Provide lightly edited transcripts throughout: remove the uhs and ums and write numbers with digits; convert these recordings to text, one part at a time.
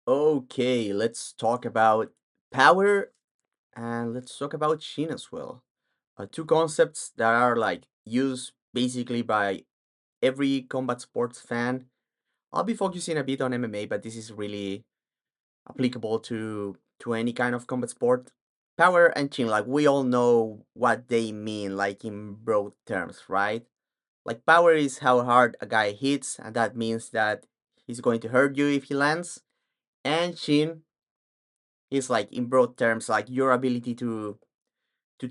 Okay, let's talk about power and let's talk about Shin as well. Two concepts that are like used basically by every combat sports fan. I'll be focusing a bit on MMA, but this is really applicable to any kind of combat sport. Power and Shin, like we all know what they mean, like in broad terms, right? Like power is how hard a guy hits, and that means that he's going to hurt you if he lands. And Shin is like in broad terms like your ability to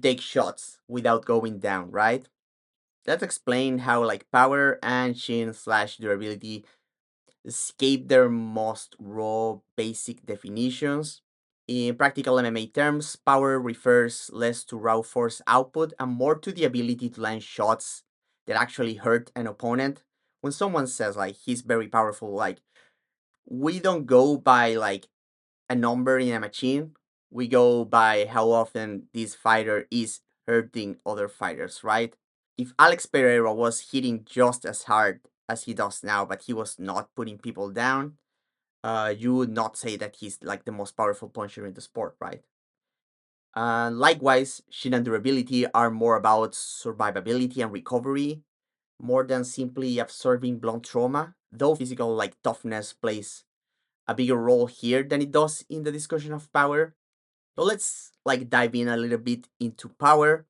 take shots without going down, right? Let's explain how like power and Shin slash durability escape their most raw basic definitions. In practical MMA terms, power refers less to raw force output and more to the ability to land shots that actually hurt an opponent. When someone says like he's very powerful, like we don't go by like a number in a machine. We go by how often this fighter is hurting other fighters, right? If Alex Pereira was hitting just as hard as he does now, but he was not putting people down, you would not say that he's like the most powerful puncher in the sport, right? Likewise, Shin and durability are more about survivability and recovery, more than simply absorbing blunt trauma, though physical like toughness plays a bigger role here than it does in the discussion of power. So let's like dive in a little bit into power.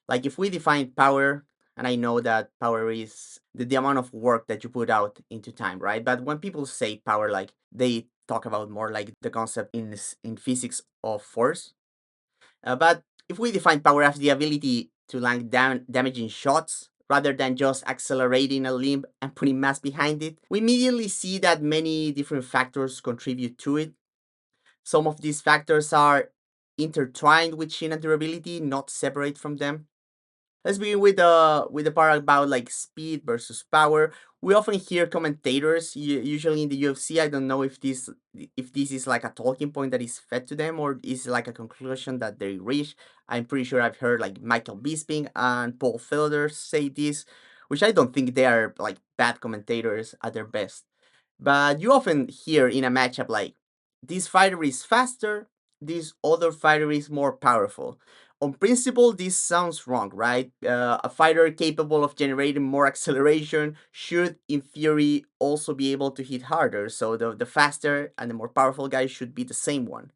Like if we define power, and I know that power is the amount of work that you put out into time, right? But when people say power, like they talk about more like the concept in physics of force. But if we define power as the ability to land damaging shots rather than just accelerating a limb and putting mass behind it, we immediately see that many different factors contribute to it. Some of these factors are intertwined with Shin and durability, not separate from them. Let's begin with the part about like speed versus power. We often hear commentators, usually in the UFC. I don't know if this is like a talking point that is fed to them or is like a conclusion that they reach. I'm pretty sure I've heard like Michael Bisping and Paul Felder say this, which I don't think they are like bad commentators at their best. But you often hear in a matchup like this fighter is faster, this other fighter is more powerful. On principle, this sounds wrong, right? A fighter capable of generating more acceleration should, in theory, also be able to hit harder. So the faster and the more powerful guy should be the same one.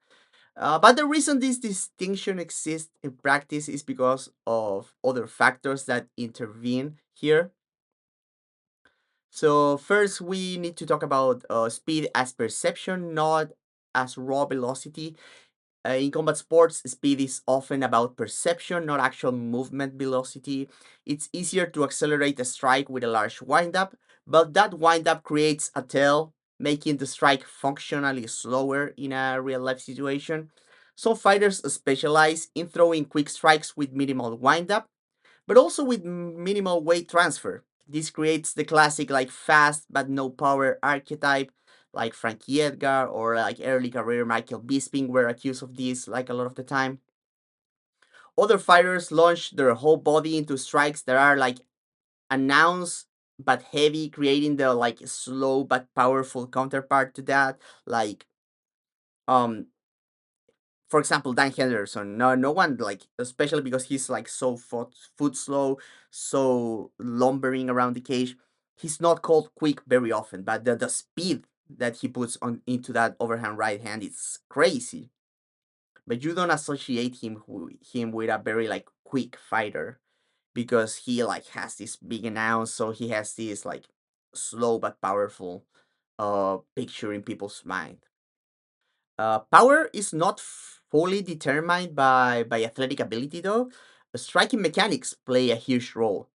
But the reason this distinction exists in practice is because of other factors that intervene here. So first, we need to talk about speed as perception, not as raw velocity. In combat sports, speed is often about perception, not actual movement velocity. It's easier to accelerate a strike with a large windup, but that windup creates a tail, making the strike functionally slower in a real life situation. Some fighters specialize in throwing quick strikes with minimal windup, but also with minimal weight transfer. This creates the classic like fast but no power archetype, like Frankie Edgar or like early career Michael Bisping were accused of this like a lot of the time. Other fighters launch their whole body into strikes that are like announced but heavy, creating the like slow but powerful counterpart to that. Like um for example, Dan Henderson. No one like, especially because he's like so foot slow, so lumbering around the cage. He's not called quick very often, but the speed that he puts on into that overhand right hand is crazy. But you don't associate him with a very like quick fighter because he like has this big announce, so he has this like slow but powerful picture in people's mind. Power is not fully determined by athletic ability, though. Striking mechanics play a huge role.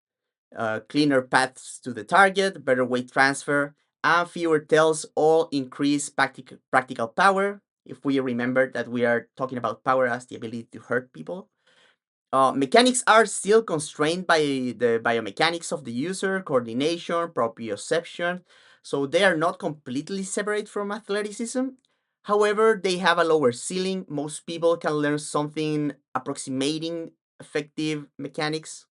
Cleaner paths to the target, better weight transfer, and fewer tells all increase practical power. If we remember that we are talking about power as the ability to hurt people. Mechanics are still constrained by the biomechanics of the user, coordination, proprioception, so they are not completely separate from athleticism. However, they have a lower ceiling. Most people can learn something approximating effective mechanics,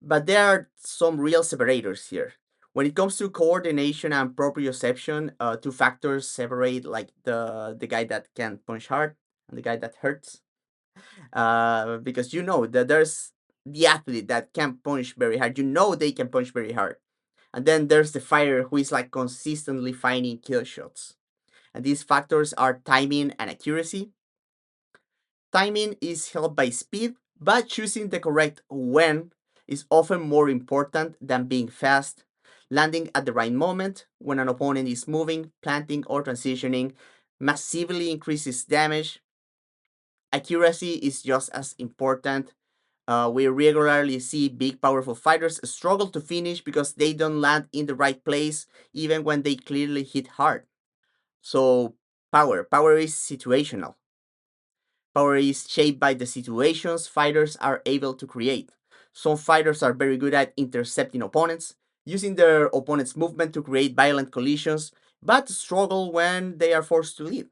but there are some real separators here. When it comes to coordination and proprioception, two factors separate like the guy that can punch hard and the guy that hurts. Because you know that there's the athlete that can punch very hard. You know they can punch very hard. And then there's the fighter who is like consistently finding kill shots. And these factors are timing and accuracy. Timing is helped by speed, but choosing the correct when is often more important than being fast. Landing at the right moment when an opponent is moving, planting, or transitioning massively increases damage. Accuracy is just as important. We regularly see big, powerful fighters struggle to finish because they don't land in the right place, even when they clearly hit hard. So, power is situational. Power is shaped by the situations fighters are able to create. Some fighters are very good at intercepting opponents, using their opponent's movement to create violent collisions, but struggle when they are forced to lead.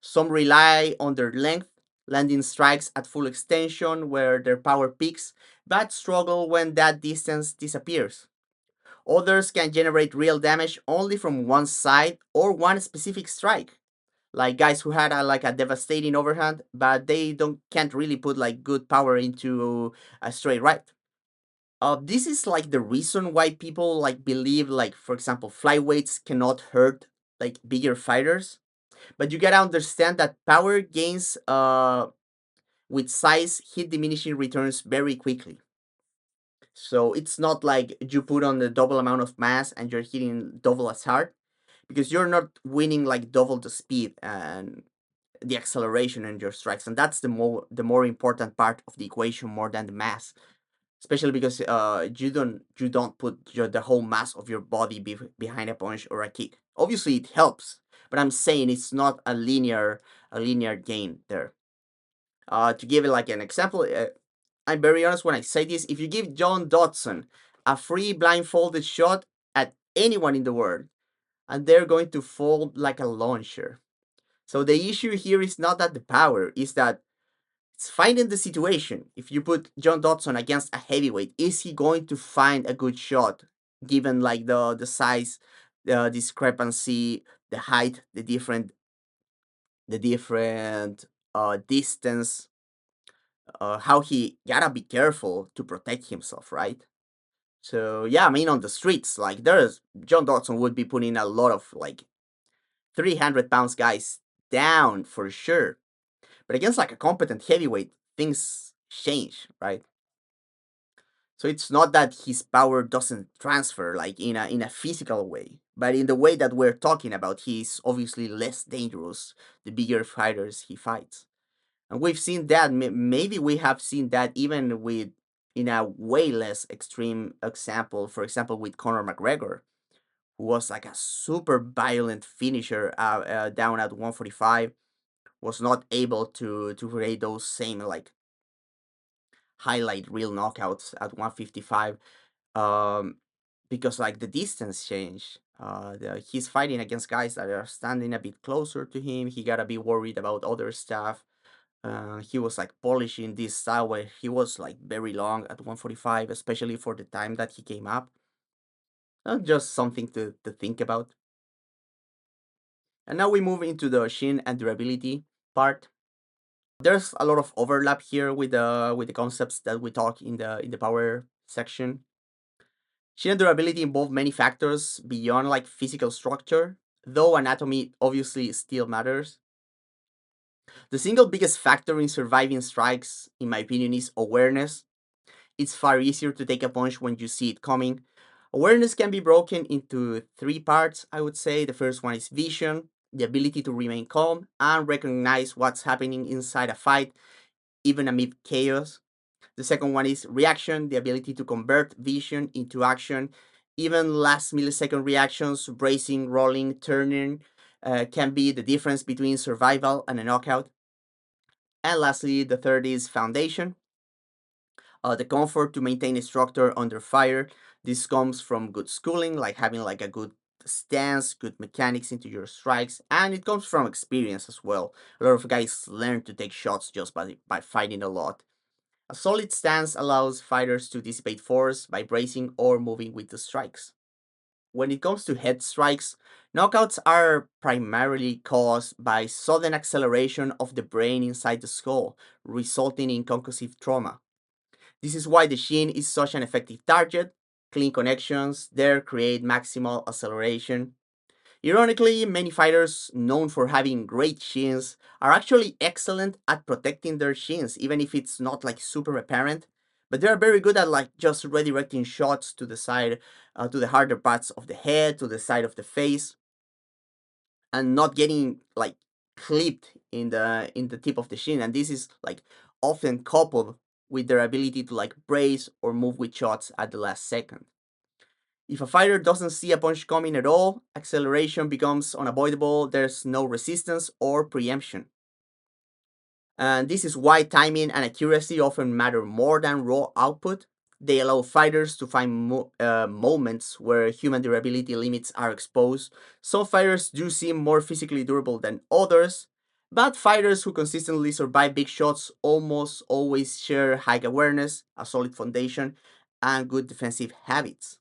Some rely on their length, landing strikes at full extension where their power peaks, but struggle when that distance disappears. Others can generate real damage only from one side or one specific strike, like guys who had like a devastating overhand, but they don't can't really put like good power into a straight right. This is like the reason why people like believe like for example flyweights cannot hurt like bigger fighters, but you gotta understand that power gains with size hit diminishing returns very quickly. So it's not like you put on the double amount of mass and you're hitting double as hard because you're not winning like double the speed and the acceleration in your strikes, and that's the more important part of the equation more than the mass, especially because you don't put the whole mass of your body behind a punch or a kick. Obviously it helps, but I'm saying it's not a linear gain there. To give it like an example, I'm very honest when I say this. If you give John Dodson a free blindfolded shot at anyone in the world, and they're going to fall like a launcher. So the issue here is not that the power, is that it's finding the situation. If you put John Dodson against a heavyweight, is he going to find a good shot given like the size, the discrepancy, the height, the different distance, how he gotta be careful to protect himself, right? So yeah, I mean on the streets, like there's John Dodson would be putting a lot of like 300 pounds guys down for sure. But against like a competent heavyweight, things change, right? So it's not that his power doesn't transfer like in a physical way, but in the way that we're talking about, he's obviously less dangerous the bigger fighters he fights. And we've seen that maybe we have seen that even with in a way less extreme example, for example with Conor McGregor, who was like a super violent finisher down at 145, was not able to create those same like highlight real knockouts at 155, um, because like the distance changed. He's fighting against guys that are standing a bit closer to him. He gotta be worried about other stuff. He was like polishing this style where he was like very long at 145, especially for the time that he came up. Just something to think about. And now we move into the shin and durability part. There's a lot of overlap here with the concepts that we talk in the power section. Shin and durability involve many factors beyond like physical structure, though anatomy obviously still matters. The single biggest factor in surviving strikes, in my opinion, is awareness. It's far easier to take a punch when you see it coming. Awareness can be broken into three parts, I would say. The first one is vision, the ability to remain calm and recognize what's happening inside a fight, even amid chaos. The second one is reaction, the ability to convert vision into action. Even last millisecond reactions, bracing, rolling, turning, can be the difference between survival and a knockout. And lastly, the third is foundation, the comfort to maintain a structure under fire. This comes from good schooling, like having like a good stance, good mechanics into your strikes, and it comes from experience as well. A lot of guys learn to take shots just by fighting a lot. A solid stance allows fighters to dissipate force by bracing or moving with the strikes. when it comes to head strikes, knockouts are primarily caused by sudden acceleration of the brain inside the skull, resulting in concussive trauma. This is why the shin is such an effective target. Clean connections there create maximal acceleration. Ironically, many fighters known for having great shins are actually excellent at protecting their shins, even if it's not like super apparent. But they are very good at like just redirecting shots to the side, to the harder parts of the head, to the side of the face, and not getting like clipped in the tip of the shin. And this is like often coupled with their ability to like brace or move with shots at the last second. If a fighter doesn't see a punch coming at all, acceleration becomes unavoidable, there's no resistance or preemption. And this is why timing and accuracy often matter more than raw output. They allow fighters to find moments where human durability limits are exposed. Some fighters do seem more physically durable than others, but fighters who consistently survive big shots almost always share high awareness, a solid foundation, and good defensive habits.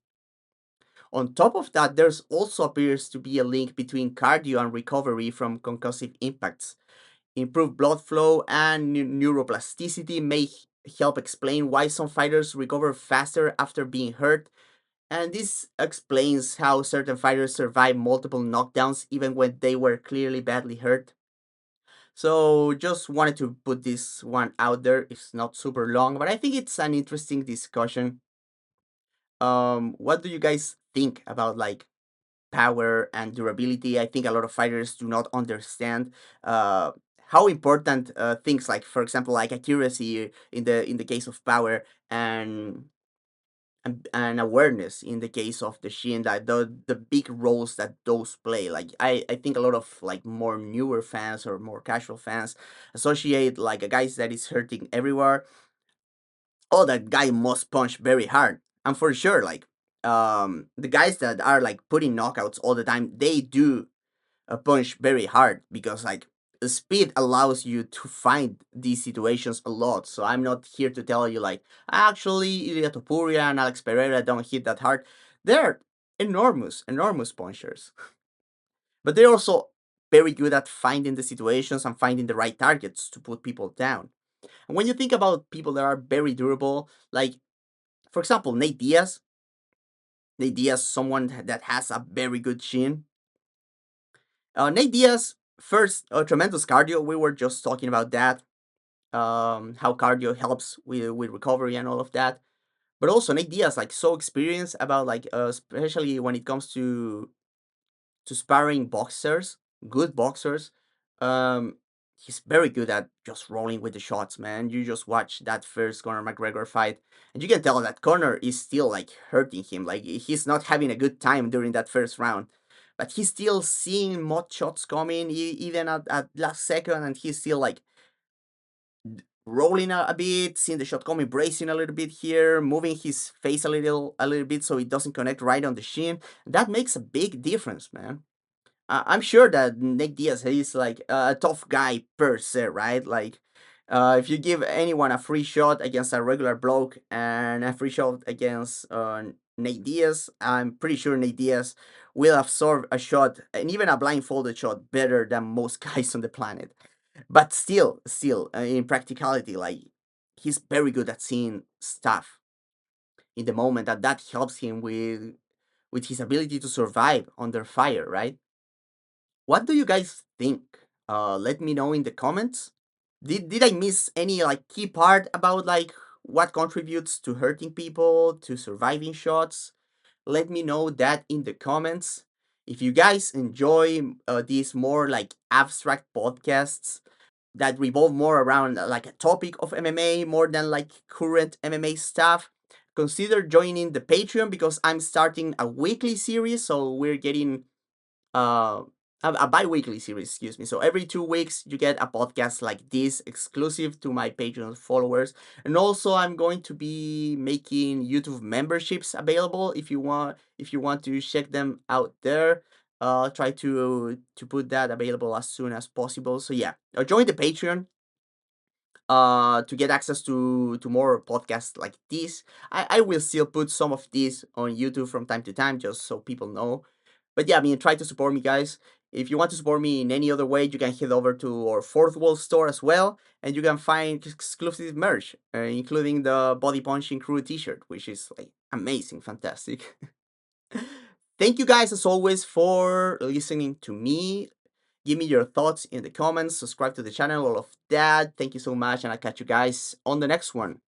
On top of that, there's also appears to be a link between cardio and recovery from concussive impacts. Improved blood flow and neuroplasticity may help explain why some fighters recover faster after being hurt, and this explains how certain fighters survive multiple knockdowns even when they were clearly badly hurt. So, just wanted to put this one out there. It's not super long, but I think it's an interesting discussion. What do you guys think about like power and durability? I think a lot of fighters do not understand uh, how important things like, for example, like accuracy in the case of power and awareness in the case of the shin, that the big roles that those play. Like I think a lot of like more newer fans or more casual fans associate like a guy that is hurting everywhere. Oh, that guy must punch very hard. And for sure, like the guys that are like putting knockouts all the time, they do punch very hard because like speed allows you to find these situations a lot. So I'm not here to tell you like actually Ilya Topuria and Alex Pereira don't hit that hard. They're enormous punchers, but they're also very good at finding the situations and finding the right targets to put people down. And when you think about people that are very durable, like for example Nate Diaz, someone that has a very good shin. Nate Diaz, first, tremendous cardio. We were just talking about that, how cardio helps with recovery and all of that. But also Nate Diaz, like so experienced about like, especially when it comes to sparring boxers, good boxers. Um, he's very good at just rolling with the shots, man. You just watch that first Conor McGregor fight, and you can tell that Conor is still like hurting him. Like he's not having a good time during that first round, but he's still seeing more shots coming, even at last second, and he's still like rolling a bit, seeing the shot coming, bracing a little bit here, moving his face a little bit so it doesn't connect right on the shin. That makes a big difference, man. I'm sure that Nick Diaz is like a tough guy per se, right? Like, if you give anyone a free shot against a regular bloke and a free shot against Nate Diaz, I'm pretty sure Nate Diaz will absorb a shot and even a blindfolded shot better than most guys on the planet. But still, in practicality, like he's very good at seeing stuff in the moment, and that helps him with his ability to survive under fire, right? What do you guys think? Let me know in the comments. Did I miss any like key part about like what contributes to hurting people, to surviving shots? Let me know that in the comments. If you guys enjoy these more like abstract podcasts that revolve more around like a topic of MMA more than like current MMA stuff, consider joining the Patreon because I'm starting a weekly series. So we're getting uh, a bi-weekly series, excuse me. So every 2 weeks you get a podcast like this exclusive to my Patreon followers. And also I'm going to be making YouTube memberships available if you want to check them out there. Try to put that available as soon as possible. So yeah, join the Patreon. to get access to more podcasts like this. I will still put some of these on YouTube from time to time just so people know. But yeah, I mean, try to support me, guys. If you want to support me in any other way, you can head over to our Fourth Wall store as well, and you can find exclusive merch, including the Body Punching Crew T-shirt, which is like amazing, fantastic. Thank you guys as always for listening to me. Give me your thoughts in the comments, subscribe to the channel, all of that. Thank you so much, and I'll catch you guys on the next one.